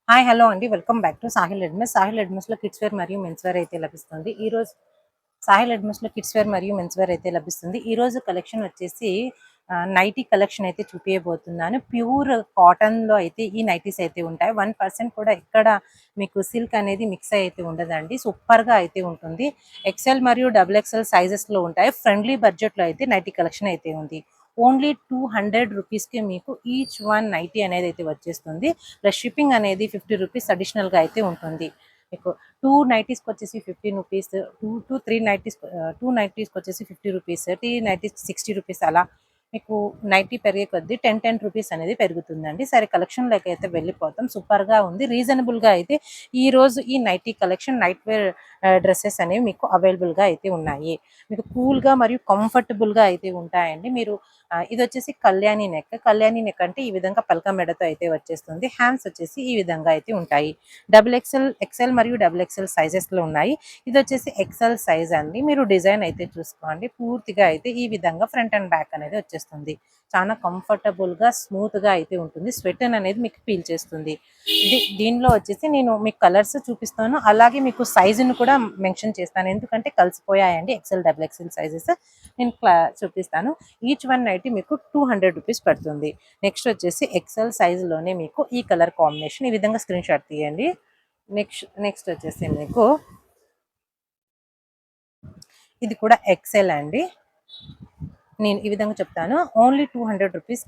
Hi hello అండి. Welcome back to Sahil Redmi's. సాహిల్ రెడ్మీస్‌లో కిడ్స్ వేర్ మరియు మెన్స్ వేర్ అయితే లభిస్తుంది. సాహిల్ రెడ్మీస్‌లో కిడ్స్ వేర్ మరియు మెన్స్ వేర్ అయితే లభిస్తుంది. ఈరోజు కలెక్షన్ వచ్చేసి నైటీ కలెక్షన్ అయితే చూపియబోతున్నాను. ప్యూర్ కాటన్‌లో అయితే ఈ నైటీస్ అయితే ఉంటాయి. 1% కూడా ఎక్కడ మీకు సిల్క్ అనేది మిక్స్ అయితే ఉండదండి. సూపర్‌గా అయితే ఉంటుంది. ఎక్సెల్ మరియు డబుల్ ఎక్సెల్ సైజెస్‌లో ఉంటాయి. ఫ్రెండ్లీ బడ్జెట్‌లో అయితే నైటీ కలెక్షన్ అయితే ఉంది. ఓన్లీ 200 రూపీస్‌కి మీకు ఈచ్ వన్ నైటీ అనేది అయితే వచ్చేస్తుంది. ప్లస్ షిప్పింగ్ అనేది 50 రూపీస్ అడిషనల్‌గా అయితే ఉంటుంది. మీకు 2 నైటీస్‌కి వచ్చేసి 15 రూపీస్, 2 నైటీస్‌కి వచ్చేసి 50 రూపీస్, 3 నైటీస్‌కి 60 రూపీస్ అలా మీకు నైటీ పెరిగే కొద్దీ 10 రూపీస్ అనేది పెరుగుతుందండి. సరే కలెక్షన్‌లోకి అయితే వెళ్ళిపోతాం. సూపర్‌గా ఉంది. రీజనబుల్‌గా అయితే ఈరోజు ఈ nighty collection night wear dresses అనేవి మీకు అవైలబుల్‌గా అయితే ఉన్నాయి. మీకు కూల్‌గా మరియు కంఫర్టబుల్‌గా అయితే ఉంటాయండి. మీరు ఇది వచ్చేసి కళ్యాణి నెక్. కళ్యాణి నెక్ అంటే ఈ విధంగా పలక మెడతో అయితే వచ్చేస్తుంది. హ్యాండ్స్ వచ్చేసి ఈ విధంగా అయితే ఉంటాయి. డబుల్ ఎక్సెల్, ఎక్సెల్ మరియు డబుల్ ఎక్సెల్ సైజెస్‌లో ఉన్నాయి. ఇది వచ్చేసి ఎక్సెల్ సైజ్ అండి. మీరు డిజైన్ అయితే చూసుకోండి. పూర్తిగా అయితే ఈ విధంగా ఫ్రంట్ అండ్ బ్యాక్ అనేది వచ్చేస్తుంది. చాలా కంఫర్టబుల్‌గా, స్మూత్‌గా అయితే ఉంటుంది. స్వెట్ అనేది మీకు ఫీల్ చేస్తుంది. దీనిలో వచ్చేసి నేను మీకు కలర్స్ చూపిస్తాను. అలాగే మీకు సైజును కూడా మెన్షన్ చేస్తాను. ఎందుకంటే కలిసిపోయాయండి ఎక్సెల్, డబుల్ ఎక్సెల్ సైజెస్. నేను చూపిస్తాను. ఈచ్ వన్ నైటీ మీకు 200 రూపీస్ పడుతుంది. నెక్స్ట్ వచ్చేసి ఎక్సెల్ సైజులోనే మీకు ఈ కలర్ కాంబినేషన్ ఈ విధంగా స్క్రీన్ షాట్ తీయండి. నెక్స్ట్ వచ్చేసి మీకు ఇది కూడా ఎక్సెల్ అండి. నేను ఈ విధంగా చెప్తాను. ఓన్లీ 200 రూపీస్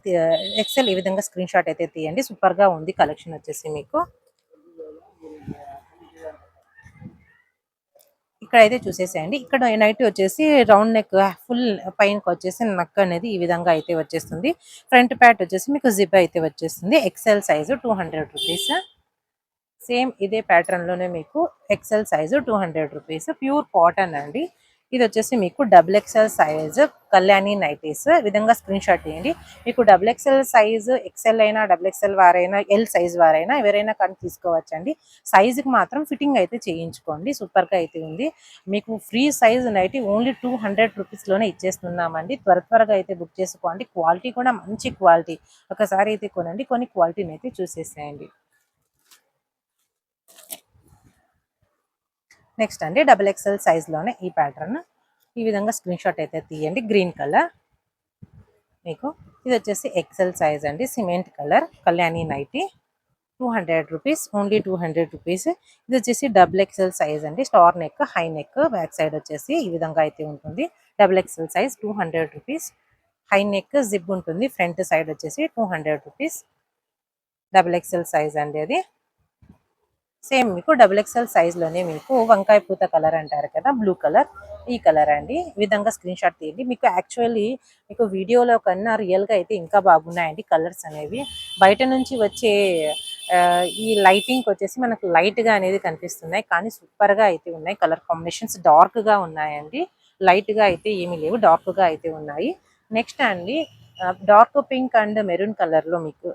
ఎక్సెల్ ఈ విధంగా స్క్రీన్ షాట్ అయితే తీయండి. సూపర్‌గా ఉంది కలెక్షన్ వచ్చేసి మీకు. ఇక్కడైతే చూసేసేయండి. ఇక్కడ నైటీ వచ్చేసి రౌండ్ నెక్ ఫుల్ పైనకి వచ్చేసి నెక్ అనేది ఈ విధంగా అయితే వచ్చేస్తుంది. ఫ్రంట్ ప్యాట్ వచ్చేసి మీకు జిప్ అయితే వచ్చేస్తుంది. XL size 200 rupees. సేమ్ ఇదే ప్యాటర్న్ లోనే మీకు XL size 200 rupees. Pure cotton అండి. ఇది వచ్చేసి మీకు double XL size Kalyani nighties. ఈ విధంగా స్క్రీన్ షాట్ తీయండి. మీకు డబుల్ ఎక్సెల్ సైజు ఎక్సెల్ అయినా, డబుల్ ఎక్సెల్ వారైనా, ఎల్ సైజ్ వారైనా ఎవరైనా కానీ తీసుకోవచ్చండి. సైజుకి మాత్రం ఫిట్టింగ్ అయితే చేయించుకోండి. సూపర్గా అయితే ఉంది. మీకు ఫ్రీ సైజ్ నైటీ ఓన్లీ 200 రూపీస్లోనే ఇచ్చేస్తున్నామండి. త్వరగా అయితే బుక్ చేసుకోండి. క్వాలిటీ కూడా మంచి క్వాలిటీ. ఒకసారి అయితే కొనండి, కొన్ని క్వాలిటీని అయితే చూసేసేయండి. నెక్స్ట్ అండి డబుల్ ఎక్సెల్ సైజ్లోనే ఈ ప్యాటర్న్ ఈ విధంగా స్క్రీన్ షాట్ అయితే తీయండి. గ్రీన్ కలర్ మీకు ఇది వచ్చేసి ఎక్సెల్ సైజ్ అండి. Cement colour Kalyani nighty 200 rupees. Only 200 rupees. ఇది వచ్చేసి డబుల్ ఎక్సెల్ సైజ్ అండి. Star neck, high neck, back side వచ్చేసి ఈ విధంగా అయితే ఉంటుంది. Double XL size 200 rupees. High neck zip ఉంటుంది. ఫ్రంట్ సైడ్ వచ్చేసి 200 రూపీస్. డబుల్ ఎక్సెల్ సైజ్ అండి అది. సేమ్ మీకు డబుల్ ఎక్స్ఎల్ సైజ్లోనే మీకు వంకాయ పూత కలర్ అంటారు కదా, బ్లూ కలర్, ఈ కలర్ అండి. ఈ విధంగా స్క్రీన్ షాట్ తీయండి. మీకు యాక్చువల్లీ మీకు వీడియోలో కన్నా రియల్గా అయితే ఇంకా బాగున్నాయండి కలర్స్ అనేవి. బయట నుంచి వచ్చే ఈ లైటింగ్ వచ్చేసి మనకు లైట్గా అనేది కనిపిస్తున్నాయి, కానీ సూపర్గా అయితే ఉన్నాయి. కలర్ కాంబినేషన్స్ డార్క్గా ఉన్నాయండి. లైట్గా అయితే ఏమీ లేవు, డార్క్గా అయితే ఉన్నాయి. నెక్స్ట్ అండి dark pink and maroon colour లో మీకు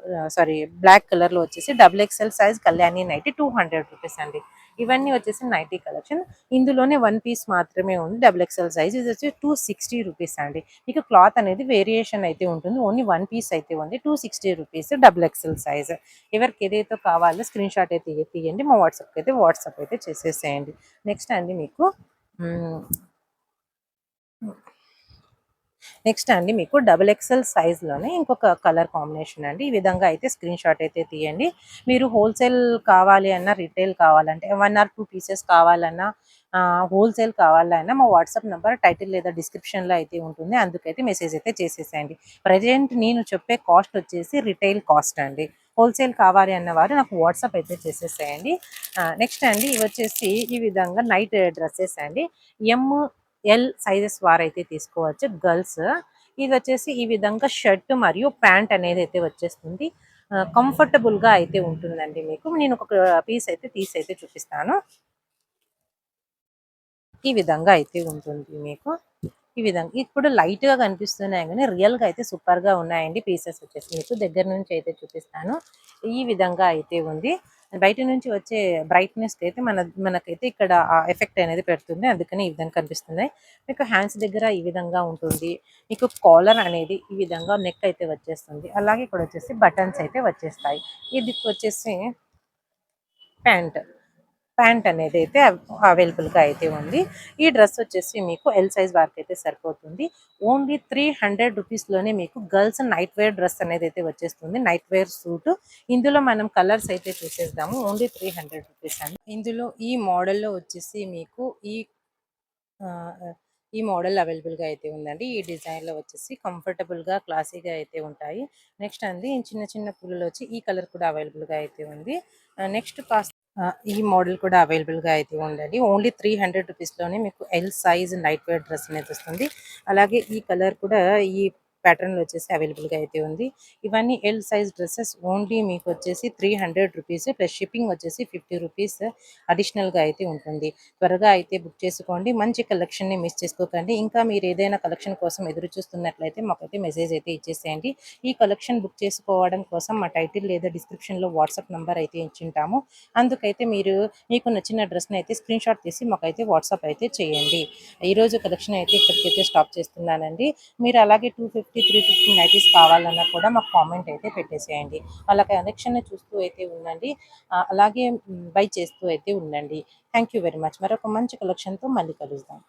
బ్లాక్ కలర్ లో వచ్చేసి double XL size Kalyani nighty 200 rupees అండి. ఇవన్నీ వచ్చేసి నైటీ కలెక్షన్. ఇందులోనే వన్ పీస్ మాత్రమే ఉంది డబుల్ ఎక్స్ఎల్ సైజ్. ఇది వచ్చి 260 రూపీస్ అండి. మీకు క్లాత్ అనేది వేరియేషన్ అయితే ఉంటుంది. ఓన్లీ వన్ పీస్ అయితే ఉంది. 260 రూపీస్ డబుల్ ఎక్స్ఎల్ సైజ్. ఎవరికి ఏదైతే కావాలో స్క్రీన్ షాట్ అయితే తీయండి. మా వాట్సాప్ అయితే చేసేసేయండి. నెక్స్ట్ అండి మీకు డబుల్ ఎక్స్ఎల్ సైజ్లోనే ఇంకొక కలర్ కాంబినేషన్ అండి. ఈ విధంగా అయితే స్క్రీన్ షాట్ అయితే తీయండి. మీరు హోల్సేల్ కావాలి అన్నా, రిటైల్ కావాలంటే 1 ఆర్ 2 పీసెస్ కావాలన్నా, హోల్సేల్ కావాలన్నా మా వాట్సాప్ నెంబర్ టైటిల్ లేదా డిస్క్రిప్షన్లో అయితే ఉంటుంది. అందుకైతే మెసేజ్ అయితే చేసేసేయండి. ప్రజెంట్ నేను చెప్పే కాస్ట్ వచ్చేసి రిటైల్ కాస్ట్ అండి. హోల్సేల్ కావాలి అన్నవారు నాకు వాట్సాప్ అయితే చేసేసేయండి. నెక్స్ట్ అండి ఇవి వచ్చేసి ఈ విధంగా నైట్ డ్రెస్సెస్ అండి. ఎమ్ ఎల్ సైజెస్ వారైతే తీసుకోవచ్చు గర్ల్స్. ఇది వచ్చేసి ఈ విధంగా షర్ట్ మరియు ప్యాంట్ అనేది అయితే వచ్చేస్తుంది. కంఫర్టబుల్గా అయితే ఉంటుందండి మీకు. నేను ఒక పీస్ అయితే తీసి అయితే చూపిస్తాను. ఈ విధంగా అయితే ఉంటుంది మీకు. ఈ విధంగా ఇప్పుడు లైట్గా కనిపిస్తున్నాయి కానీ రియల్గా అయితే సూపర్గా ఉన్నాయండి. పీసెస్ వచ్చేసి మీకు దగ్గర నుంచి అయితే చూపిస్తాను. ఈ విధంగా అయితే ఉంది. బయట నుంచి వచ్చే బ్రైట్నెస్ అయితే మనకైతే ఇక్కడ ఎఫెక్ట్ అనేది పెడుతుంది. అందుకని ఈ విధంగా కనిపిస్తున్నాయి. మీకు హ్యాండ్స్ దగ్గర ఈ విధంగా ఉంటుంది. మీకు కాలర్ అనేది ఈ విధంగా నెక్ అయితే వచ్చేస్తుంది. అలాగే ఇక్కడ వచ్చేసి బటన్స్ అయితే వచ్చేస్తాయి. ఇది వచ్చేసి ప్యాంట్ ప్యాంట్ అనేది అయితే అవైలబుల్గా అయితే ఉంది. ఈ డ్రెస్ వచ్చేసి మీకు ఎల్ సైజ్ వరకు అయితే సరిపోతుంది. ఓన్లీ 300 రూపీస్లోనే మీకు గర్ల్స్ నైట్ వేర్ డ్రెస్ అనేది అయితే వచ్చేస్తుంది. Night wear suit. ఇందులో మనం కలర్స్ అయితే చూసేద్దాము. ఓన్లీ 300 రూపీస్ అండి. ఇందులో ఈ మోడల్లో వచ్చేసి మీకు ఆ, ఈ మోడల్ అవైలబుల్గా అయితే ఉందండి. ఈ డిజైన్లో వచ్చేసి కంఫర్టబుల్గా క్లాసీగా అయితే ఉంటాయి. నెక్స్ట్ అండి చిన్న చిన్న పుల్లలు వచ్చి ఈ కలర్ కూడా అవైలబుల్గా అయితే ఉంది. నెక్స్ట్ కాస్ట్ ఈ మోడల్ కూడా అవైలబుల్గా అయితే ఉందండి. ఓన్లీ 300 రూపీస్లోనే మీకు L size night wear dress అనేది వస్తుంది. అలాగే ఈ కలర్ కూడా ఈ ప్యాటర్న్లో వచ్చేసి అవైలబుల్గా అయితే ఉంది. ఇవన్నీ ఎల్ సైజ్ డ్రెస్సెస్ ఓన్లీ మీకు వచ్చేసి 300 రూపీస్ ప్లస్ షిప్పింగ్ వచ్చేసి 50 రూపీస్ అడిషనల్గా అయితే ఉంటుంది. త్వరగా అయితే బుక్ చేసుకోండి. మంచి కలెక్షన్ని మిస్ చేసుకోకండి. ఇంకా మీరు ఏదైనా కలెక్షన్ కోసం ఎదురు చూస్తున్నట్లయితే మాకైతే మెసేజ్ అయితే ఇచ్చేసేయండి. ఈ కలెక్షన్ బుక్ చేసుకోవడం కోసం మా టైటిల్ లేదా డిస్క్రిప్షన్లో వాట్సాప్ నెంబర్ అయితే ఇచ్చింటాము. అందుకైతే మీరు మీకు నచ్చిన డ్రెస్ని అయితే స్క్రీన్ షాట్ తీసి మాకైతే వాట్సాప్ అయితే చేయండి. ఈరోజు కలెక్షన్ అయితే ఇక్కడికైతే స్టాప్ చేస్తున్నానండి. మీరు అలాగే 250, 350 నైటీస్ కావాలన్నా కూడా మాకు కామెంట్ అయితే పెట్టేసేయండి. వాళ్ళ కలెక్షన్ చూస్తూ అయితే ఉండండి. అలాగే బై చేస్తూ అయితే ఉండండి. Thank you very much. మరొక మంచి కలెక్షన్తో మళ్ళీ కలుద్దాం.